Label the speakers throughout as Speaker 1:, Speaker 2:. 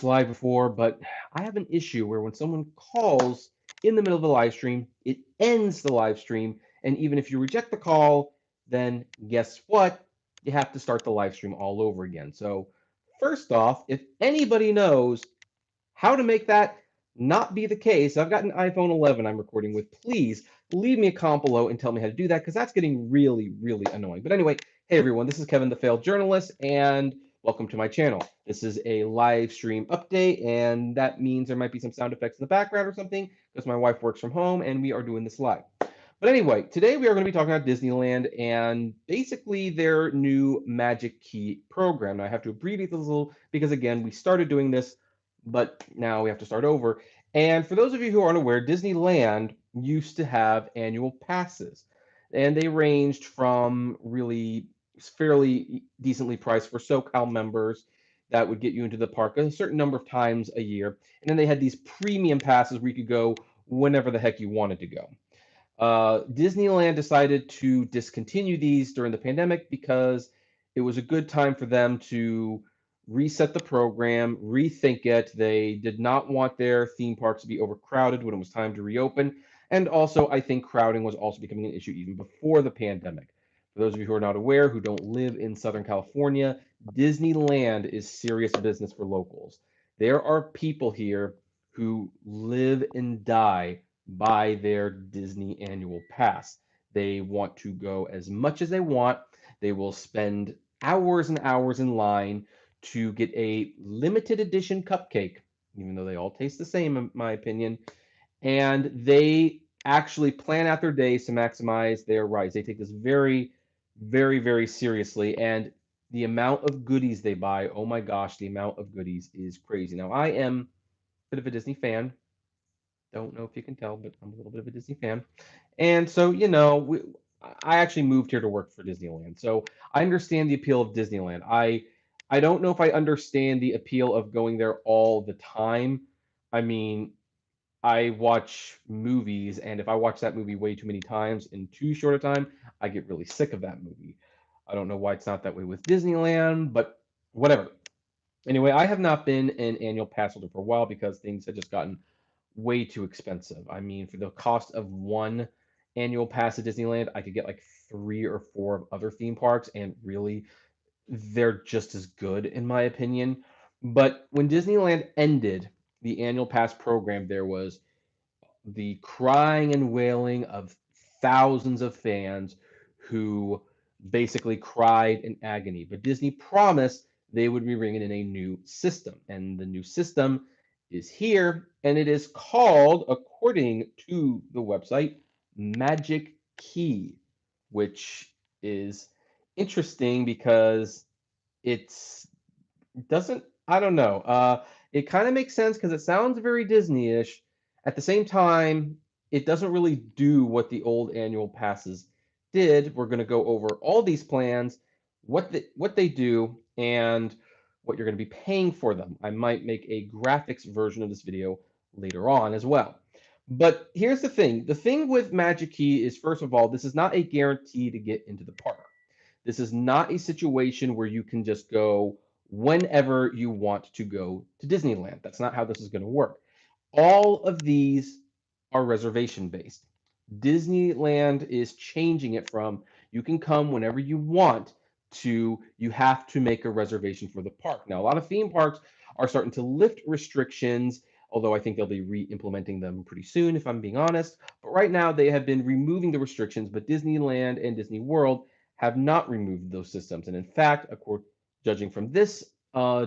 Speaker 1: live before, but I have an issue where when someone calls in the middle of the live stream, it ends the live stream. And even if you reject the call, then guess what? You have to start the live stream all over again. So, first off, if anybody knows how to make that not be the case, I've got an iPhone 11 I'm recording with. Please leave me a comment below and tell me how to do that because that's getting really, really annoying. But anyway, hey everyone, this is Kevin the Failed Journalist, and welcome to my channel. This is a live stream update, and that means there might be some sound effects in the background or something because my wife works from home and we are doing this live. But anyway, today we are going to be talking about Disneyland and basically their new Magic Key program. Now I have to abbreviate this a little because again, we started doing this, but now we have to start over. And for those of you who aren't aware, Disneyland used to have annual passes, and they ranged from really fairly decently priced for SoCal members that would get you into the park a certain number of times a year. And then they had these premium passes where you could go whenever the heck you wanted to go. Disneyland decided to discontinue these during the pandemic because it was a good time for them to reset the program, rethink it. They did not want their theme parks to be overcrowded when it was time to reopen. And also, I think crowding was also becoming an issue even before the pandemic. For those of you who are not aware, who don't live in Southern California, Disneyland is serious business for locals. There are people here who live and die buy their Disney annual pass. They want to go as much as they want. They will spend hours and hours in line to get a limited edition cupcake, even though they all taste the same, in my opinion. And they actually plan out their days to maximize their rides. They take this very, very, very seriously. And the amount of goodies they buy, oh my gosh, the amount of goodies is crazy. Now, I am a bit of a Disney fan. Don't know if you can tell, but I'm a little bit of a Disney fan. And so, I actually moved here to work for Disneyland. So I understand the appeal of Disneyland. I don't know if I understand the appeal of going there all the time. I mean, I watch movies, and if I watch that movie way too many times in too short a time, I get really sick of that movie. I don't know why it's not that way with Disneyland, but whatever. Anyway, I have not been an annual pass holder for a while because things have just gotten way too expensive. I mean, for the cost of one annual pass at Disneyland, I could get like three or four of other theme parks, and really, they're just as good, in my opinion. But when Disneyland ended the annual pass program, there was the crying and wailing of thousands of fans who basically cried in agony. But Disney promised they would be bringing in a new system, and the new system is here, and it is called, according to the website, Magic Key, which is interesting because it's doesn't I don't know. It kind of makes sense because it sounds very Disney-ish. At the same time, it doesn't really do what the old annual passes did. We're going to go over all these plans, what they do, and what you're going to be paying for them. I might make a graphics version of this video later on as well. But here's the thing. The thing with Magic Key is, first of all, this is not a guarantee to get into the park. This is not a situation where you can just go whenever you want to go to Disneyland. That's not how this is going to work. All of these are reservation based. Disneyland is changing it from you can come whenever you want to you have to make a reservation for the park. Now, a lot of theme parks are starting to lift restrictions, although I think they'll be re-implementing them pretty soon, if I'm being honest. But right now, they have been removing the restrictions, but Disneyland and Disney World have not removed those systems. And in fact, judging from this,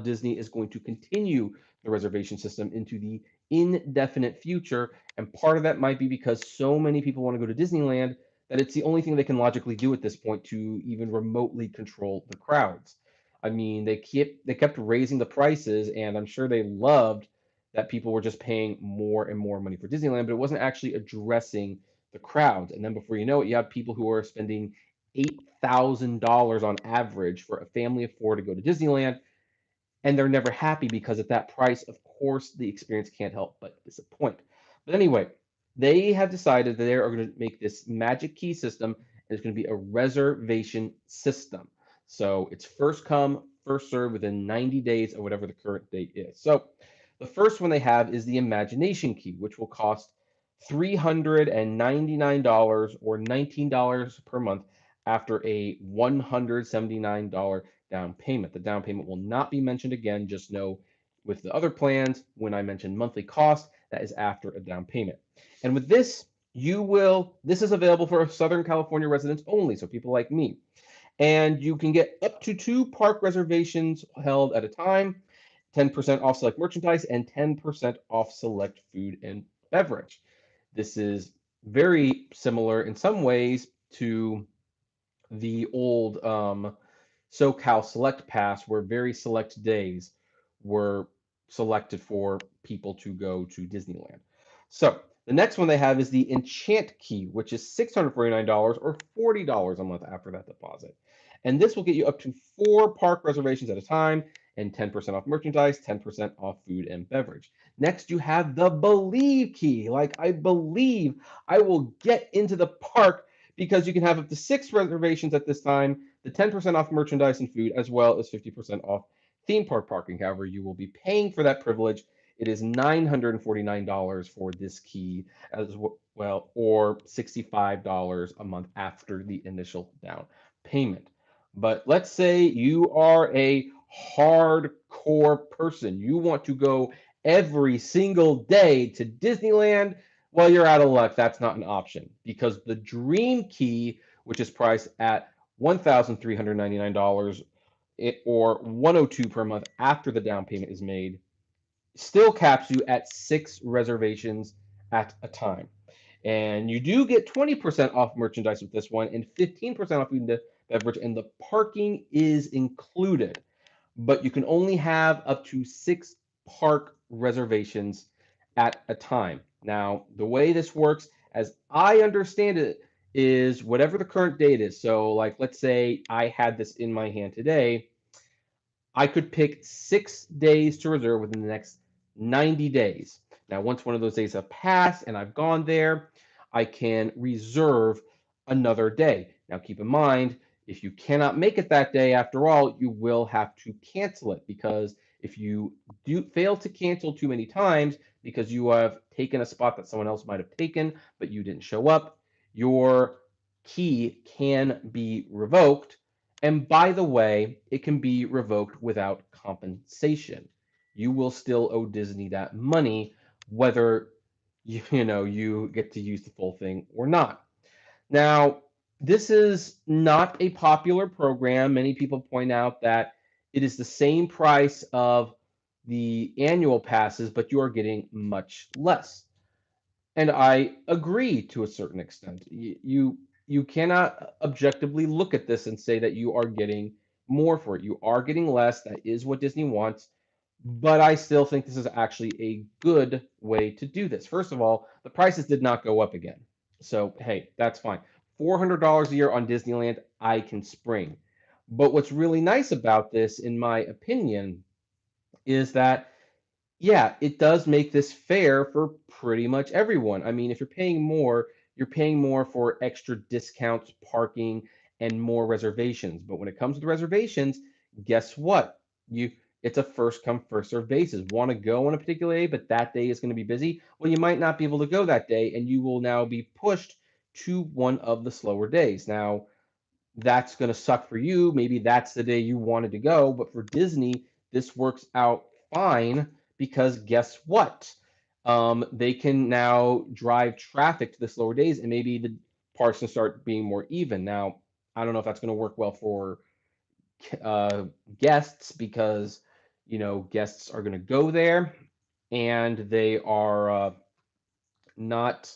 Speaker 1: Disney is going to continue the reservation system into the indefinite future. And part of that might be because so many people want to go to Disneyland that it's the only thing they can logically do at this point to even remotely control the crowds. I mean, they kept raising the prices, and I'm sure they loved that people were just paying more and more money for Disneyland, but it wasn't actually addressing the crowds. And then before you know it, you have people who are spending $8,000 on average for a family of four to go to Disneyland, and they're never happy because at that price, of course, the experience can't help but disappoint. But anyway, they have decided that they are going to make this Magic Key system, and it's going to be a reservation system. So it's first come, first served within 90 days of whatever the current date is. So the first one they have is the Imagination Key, which will cost $399 or $19 per month after a $179 down payment. The down payment will not be mentioned again. Just know with the other plans, when I mention monthly cost, that is after a down payment. And with this, this is available for Southern California residents only, so people like me. And you can get up to 2 park reservations held at a time, 10% off select merchandise, and 10% off select food and beverage. This is very similar in some ways to the old SoCal Select Pass, where very select days were selected for people to go to Disneyland. So the next one they have is the Enchant Key, which is $649 or $40 a month after that deposit. And this will get you up to 4 park reservations at a time and 10% off merchandise, 10% off food and beverage. Next, you have the Believe Key. Like, I believe I will get into the park because you can have up to 6 reservations at this time, the 10% off merchandise and food, as well as 50% off theme park parking. However, you will be paying for that privilege. It is $949 for this key as well, or $65 a month after the initial down payment. But let's say you are a hardcore person. You want to go every single day to Disneyland. Well, you're out of luck. That's not an option because the Dream Key, which is priced at $1,399 or $102 per month after the down payment is made, still caps you at 6 reservations at a time. And you do get 20% off merchandise with this one and 15% off food and beverage, and the parking is included. But you can only have up to 6 park reservations at a time. Now, the way this works, as I understand it, is whatever the current date is. So, like, let's say I had this in my hand today, I could pick 6 days to reserve within the next 90 days. Now, once one of those days have passed and I've gone there, I can reserve another day. Now, keep in mind, if you cannot make it that day, after all, you will have to cancel it, because if you do fail to cancel too many times because you have taken a spot that someone else might have taken, but you didn't show up, your key can be revoked. And by the way, it can be revoked without compensation. You will still owe Disney that money, whether you get to use the full thing or not. Now, this is not a popular program. Many people point out that it is the same price of the annual passes, but you are getting much less. And I agree to a certain extent. You cannot objectively look at this and say that you are getting more for it. You are getting less. That is what Disney wants. But I still think this is actually a good way to do this. First of all, the prices did not go up again. So, hey, that's fine. $400 a year on Disneyland, I can spring. But what's really nice about this, in my opinion, is that yeah, it does make this fair for pretty much everyone. I mean, if you're paying more for extra discounts, parking, and more reservations. But when it comes to the reservations, guess what? You It's a first come, first served basis. Want to go on a particular day, but that day is going to be busy. Well, you might not be able to go that day, and you will now be pushed to one of the slower days. Now, that's going to suck for you. Maybe that's the day you wanted to go, but for Disney, this works out fine because guess what? They can now drive traffic to the slower days, and maybe the parks can start being more even. Now, I don't know if that's going to work well for uh, guests, because guests are going to go there and they are not,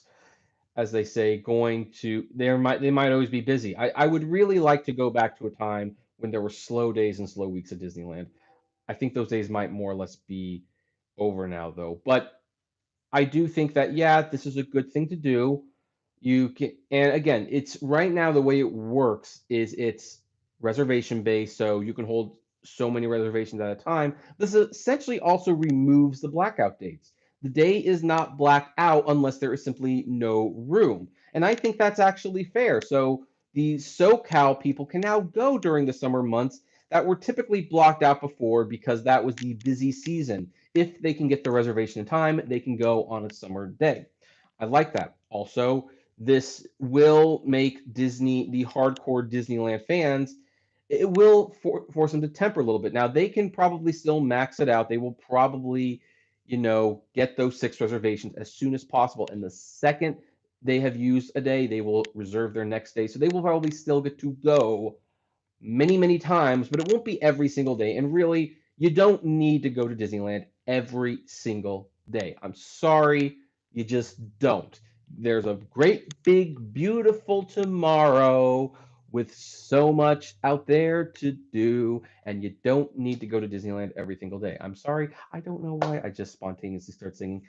Speaker 1: as they say, going to they might always be busy. I would really like to go back to a time when there were slow days and slow weeks at Disneyland. I think those days might more or less be over now, though. But I do think that, yeah, this is a good thing to do. You can, and again, it's right now the way it works is it's reservation based, so you can hold so many reservations at a time. This essentially also removes the blackout dates. The day is not blacked out unless there is simply no room. And I think that's actually fair. So the SoCal people can now go during the summer months that were typically blocked out before because that was the busy season. If they can get the reservation in time, they can go on a summer day. I like that. Also, this will make Disney, the hardcore Disneyland fans, it will force them to temper a little bit. Now, they can probably still max it out. They will probably, get those 6 reservations as soon as possible. And the second they have used a day, they will reserve their next day. So they will probably still get to go many, many times, but it won't be every single day. And really, you don't need to go to Disneyland every single day. I'm sorry, you just don't. There's a great, big, beautiful tomorrow with so much out there to do, and you don't need to go to Disneyland every single day. I'm sorry, I don't know why I just spontaneously started singing,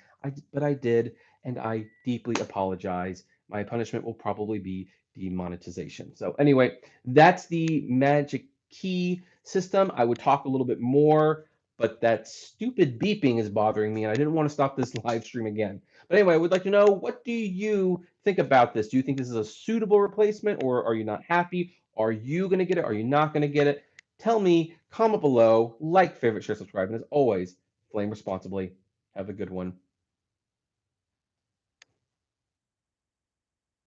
Speaker 1: but I did, and I deeply apologize. My punishment will probably be demonetization. So anyway, that's the magic key system. I would talk a little bit more, but that stupid beeping is bothering me, and I didn't want to stop this live stream again. But anyway, I would like to know, what do you think about this? Do you think this is a suitable replacement, or are you not happy? Are you going to get it? Are you not going to get it? Tell me, comment below, like, favorite, share, subscribe, and as always, flame responsibly. Have a good one.